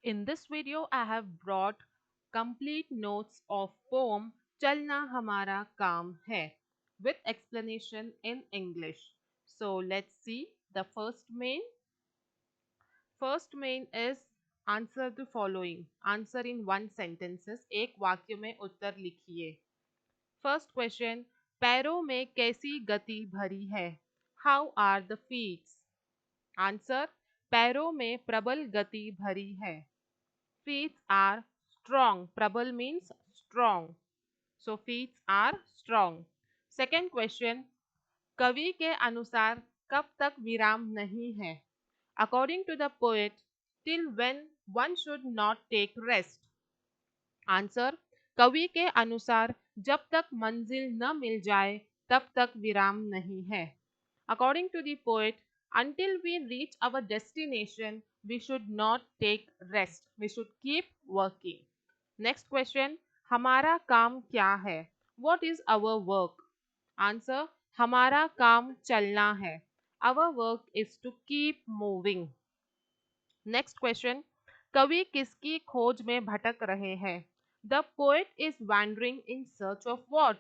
In this video, I have brought complete notes of poem Chalna Hamara Kaam Hai with explanation in English. So let's see the first main. First main is answer the following. Answer in one sentences. एक वाक्य में उत्तर लिखिए. First question. पैरों में कैसी गति भरी है? How are the feet? Answer. पैरों में प्रबल गति भरी है. Feet are strong. Prabal means strong. So feet are strong. Second question. कवि के अनुसार कब तक विराम नहीं है? According to the poet, till when one should not take rest. Answer. कवि के अनुसार जब तक मंजिल न मिल जाए तब तक विराम नहीं है. According to the poet, until we reach our destination, we should not take rest. We should keep working. Next question. हमारा काम क्या है? What is our work? Answer. हमारा काम चलना है. Our work is to keep moving. Next question. कवि किसकी खोज में भटक रहे हैं? The poet is wandering in search of what?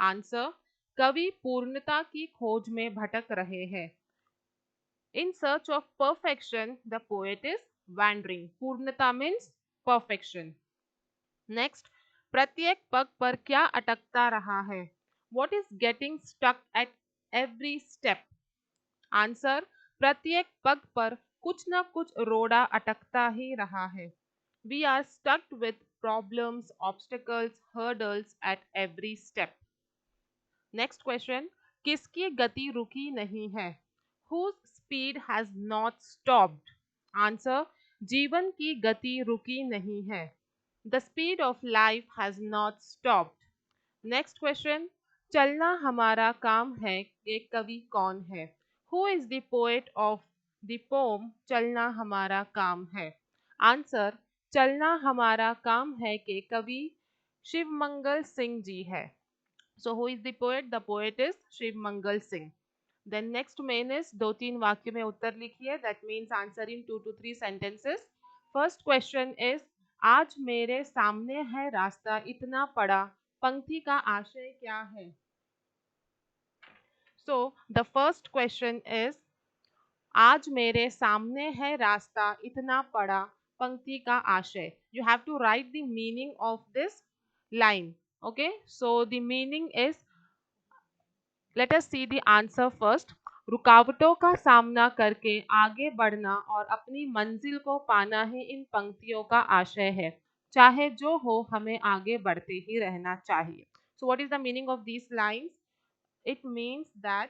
Answer. कवि पूर्णता की खोज में भटक रहे हैं. In search of perfection, the poet is wandering. पूर्णता means perfection. Next, प्रत्येक पग पर क्या अटकता रहा है? What is getting stuck at every step? Answer. प्रत्येक पग पर कुछ न कुछ रोड़ा अटकता ही रहा है. We are stuck with problems, obstacles, hurdles at every step. Next question. किसकी गति रुकी नहीं है? Whose speed has not stopped? Answer. जीवन की गति रुकी नहीं है. The speed of life has not stopped. Next question. चलना हमारा काम है ये कवि कौन है? Who is the poet of the poem चलना हमारा काम है? Answer. चलना हमारा काम है के कवि शिवमंगल सिंह जी है. So who is the poet? The poet is Shiv Mangal Singh. Then next main is दो तीन वाक्य में उत्तर लिखिए. That means answer in 2 to 3 sentences. First question is आज मेरे सामने है रास्ता इतना पड़ा पंक्ति का आशय क्या है? So the first question is आज मेरे सामने है रास्ता इतना पड़ा पंक्ति का आशय. You have to write the meaning of this line. Okay, so the meaning is, let us see the answer first. रुकावटों का सामना करके आगे बढ़ना और अपनी मंजिल को पाना ही इन पंक्तियों का आशय है. चाहे जो हो हमें आगे बढ़ते ही रहना चाहिए. So what is the meaning of these lines? It means that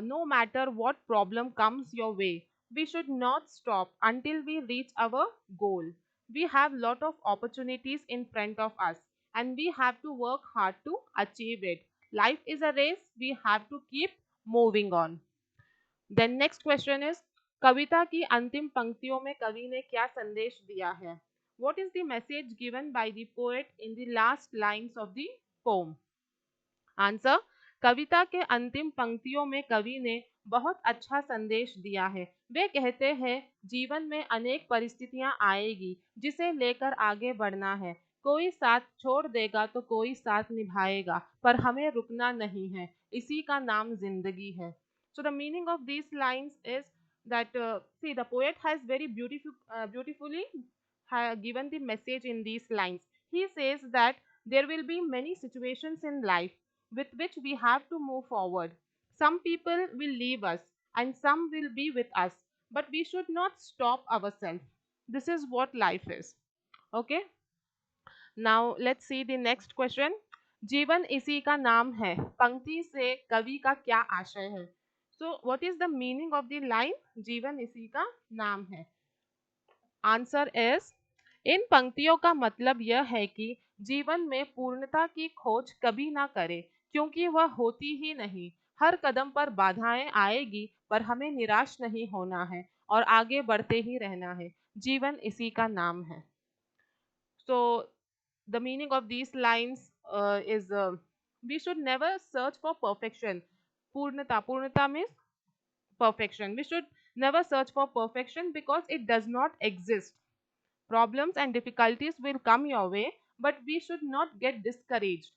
no matter what problem comes your way, we should not stop until we reach our goal. We have lot of opportunities in front of us and we have to work hard to achieve it. Life is a race, we have to keep moving on. Then next question is कविता की अंतिम पंक्तियों में कवि ने क्या संदेश दिया है? What is the message given by the poet in the last lines of the poem? Answer. कविता के अंतिम पंक्तियों में कवि ने बहुत अच्छा संदेश दिया है. वे कहते हैं जीवन में अनेक परिस्थितियां आएगी जिसे लेकर आगे बढ़ना है. कोई साथ छोड़ देगा तो कोई साथ निभाएगा पर हमें रुकना नहीं है. इसी का नाम जिंदगी है. So the meaning of these lines is that see the poet has very beautifully given the message in these lines. He says that there will be many situations in life with which we have to move forward. Some people will leave us and some will be with us, but we should not stop ourselves. This is what life is. Okay. Now let's see the next question. जीवन इसी का नाम है पंक्ति से कवि का क्या आशय है? So what is the meaning of the line जीवन इसी का नाम है? Answer is इन पंक्तियों का मतलब यह है कि जीवन में पूर्णता की खोज कभी ना करें क्योंकि वह होती ही नहीं. हर कदम पर बाधाएं आएगी पर हमें निराश नहीं होना है और आगे बढ़ते ही रहना है. जीवन इसी का नाम है. So the meaning of these lines is we should never search for perfection. Purnata means perfection. We should never search for perfection because it does not exist. Problems and difficulties will come your way, but we should not get discouraged.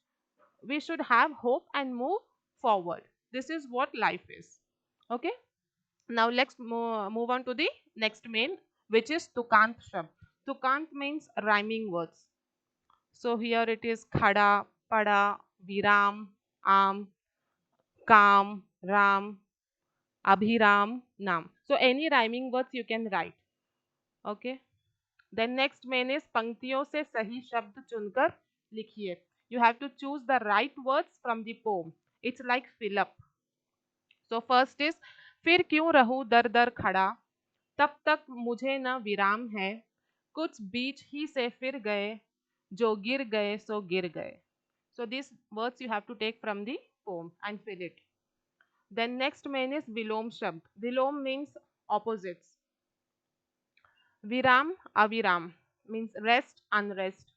We should have hope and move forward. This is what life is. Okay. Now let's move on to the next main, which is Tukant Shabd. Tukant means rhyming words. So here it is khada, pada, viram, am, kam, ram, abhiram, nam. So any rhyming words you can write. Okay. Then next main is पंक्तियों से सही शब्द चुनकर लिखिए. You have to choose the right words from the poem. It's like fill up. So first is फिर क्यों रहूं दर दर खड़ा, तब तक मुझे न विराम है, कुछ बीच ही से फिर गए, जो गिर गए सो गिर गए. So these words you have to take from the poem and fill it. Then next main is vilom shabd. Vilom means opposites. Viram, aviram means rest, unrest.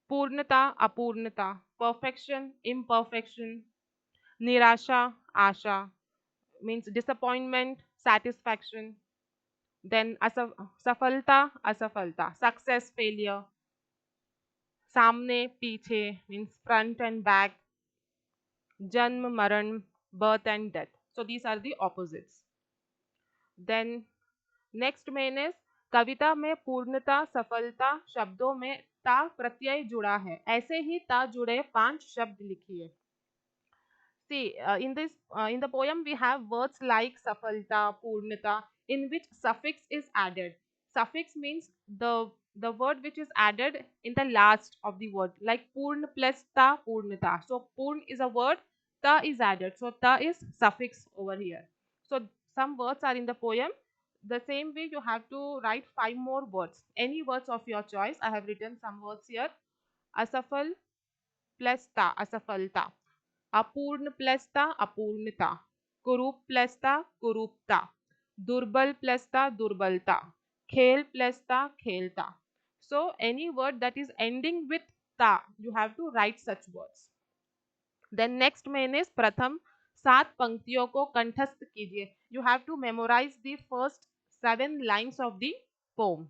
Purnata, apurnata, perfection, imperfection. Nirasha, asha means disappointment, satisfaction. Then safalta, asafalta, success, failure. Samne, piche means front and back. Janm, maran, birth and death. So these are the opposites. Then next main इज कविता में पूर्णता सफलता शब्दों में ता प्रत्यय जुड़ा है, ऐसे ही ता जुड़े 5 शब्द लिखिए. See, in the poem we have words like safalta, purnata, in which suffix is added. Suffix means the word which is added in the last of the word, like purn plus ta, purnata. So purn is a word, ta is added. So ta is suffix over here. So some words are in the poem. The same way you have to write 5 more words. Any words of your choice. I have written some words here. Asafal plus ta, asafalta. अपूर्ण प्लसता अपूर्णता, कुरूप प्लसता कुरूपता, दुर्बल प्लसता दुर्बलता, खेल प्लसता खेलता. So any word that is ending with ta, you have to write such words. Then next main is प्रथम 7 पंक्तियों को कंठस्थ कीजिए. You have to memorize the first 7 lines of the poem.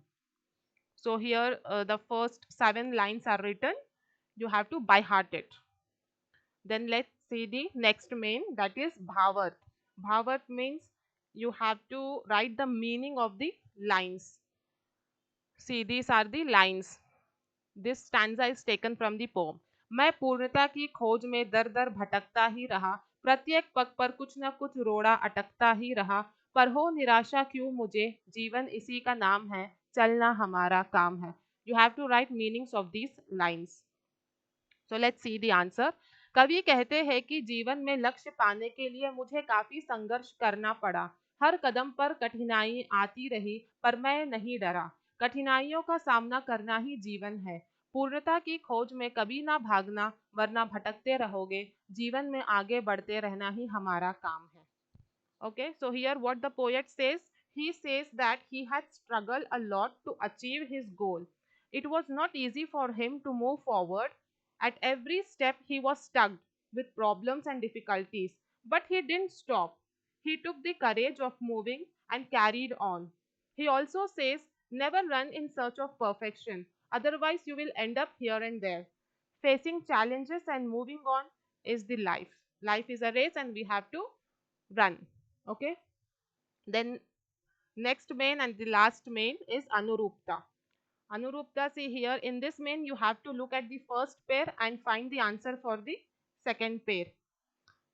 So here the first 7 lines are written. You have to by heart it. Then let's see the next main, that is Bhavat. Bhavat means you have to write the meaning of the lines. See, these are the lines. This stanza is taken from the poem. मैं पूर्णता की खोज में दर दर भटकता ही रहा, प्रत्येक पग पर कुछ न कुछ रोड़ा अटकता ही रहा, पर हो निराशा क्यों मुझे, जीवन इसी का नाम है, चलना हमारा काम है. You have to write meanings of these lines. So let's see the answer. कवि कहते हैं कि जीवन में लक्ष्य पाने के लिए मुझे काफी संघर्ष करना पड़ा, हर कदम पर कठिनाई आती रही पर मैं नहीं डरा, कठिनाइयों का सामना करना ही जीवन है, पूर्णता की खोज में कभी ना भागना वरना भटकते रहोगे, जीवन में आगे बढ़ते रहना ही हमारा काम है. Okay, so here what the poet says, he says that he had struggled a lot to achieve his goal. It was not easy for him to move forward. At every step, he was stuck with problems and difficulties, but he didn't stop. He took the courage of moving and carried on. He also says, never run in search of perfection, otherwise, you will end up here and there. Facing challenges and moving on is the life. Life is a race, and we have to run. Okay. Then next main and the last main is Anurupta. Anurupta, see here in this main you have to look at the first pair and find the answer for the second pair.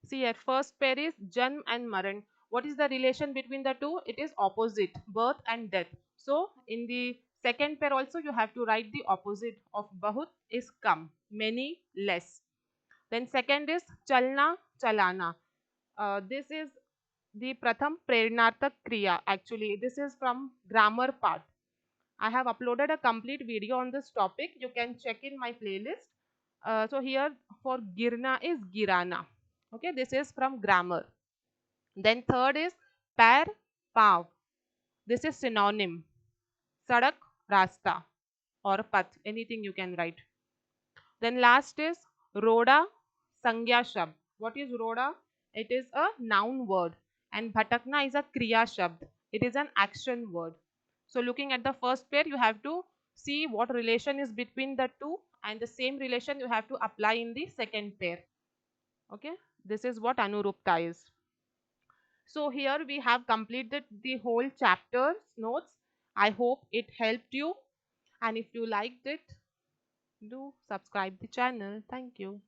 See here, first pair is Janm and Maran. What is the relation between the two? It is opposite, birth and death. So in the second pair also you have to write the opposite of Bahut is come, many, less. Then second is Chalna, Chalana. This is the Pratham Prernaarthak Kriya. Actually, this is from grammar part. I have uploaded a complete video on this topic. You can check in my playlist. So here for Girna is Girana. Okay, this is from grammar. Then third is Pair, Pav. This is synonym. Sadak, Rasta or Path. Anything you can write. Then last is Roda, Sangya Shabd. What is Roda? It is a noun word. And Bhatakna is a Kriya Shabd. It is an action word. So looking at the first pair, you have to see what relation is between the two, and the same relation you have to apply in the second pair. Okay, this is what Anurupta is. So here we have completed the whole chapter's notes. I hope it helped you, and if you liked it, do subscribe the channel. Thank you.